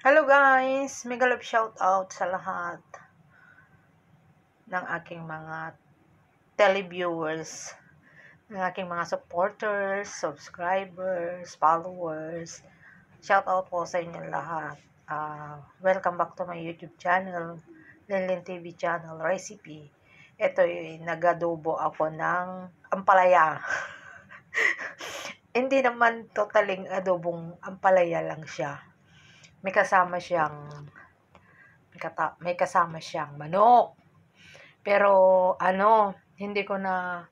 Hello guys! Mega love shout out sa lahat ng aking mga televiewers, ng aking mga supporters, subscribers, followers. Shout out po sa inyo lahat. Welcome back to my YouTube channel, Linlin TV channel recipe. Ito nagadubo ako ng ampalaya. Hindi naman totaling adobong ampalaya lang siya. May kasama siyang manok. Pero hindi ko na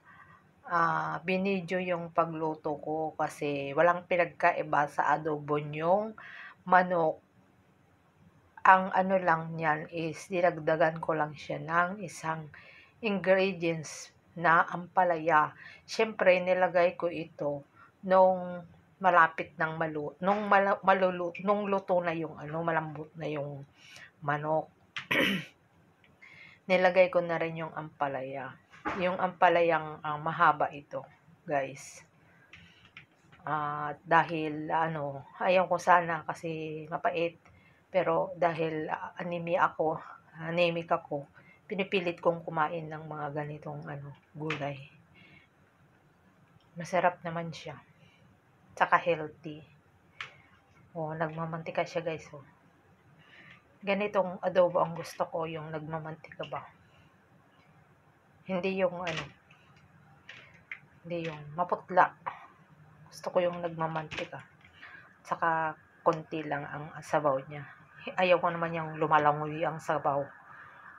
binidyo yung pagluto ko kasi walang pinagkaiba sa adobo yung manok. Ang lang niyan is dinagdagan ko lang siya ng isang ingredients na ampalaya. Siyempre nilagay ko ito nung malapit ng nung luto na yung malambot na yung manok. Nilagay ko na rin yung ampalaya. Yung ampalayang mahaba ito, guys. Dahil ayaw ko sana kasi mapait. Pero dahil anemic ako, pinipilit kong kumain ng mga ganitong gulay. Masarap naman siya. Tsaka healthy. Nagmamantika siya, guys. Ganitong adobo ang gusto ko, yung nagmamantika ba. Hindi yung maputla. Gusto ko yung nagmamantika. Tsaka konti lang ang sabaw niya. Ayaw ko naman yung lumalangoy ang sabaw.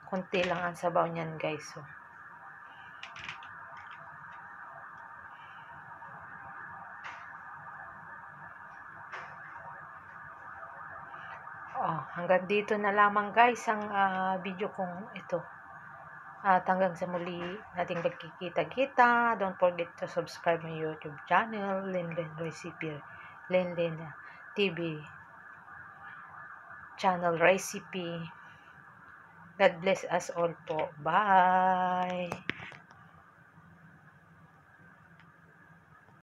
Konti lang ang sabaw niyan, guys. Hanggang dito na lamang, guys, ang video kong ito. At hanggang sa muli nating magkikita-kita. Don't forget to subscribe my YouTube channel, Linlin Recipe, Linlin TV channel recipe. God bless us all po. Bye!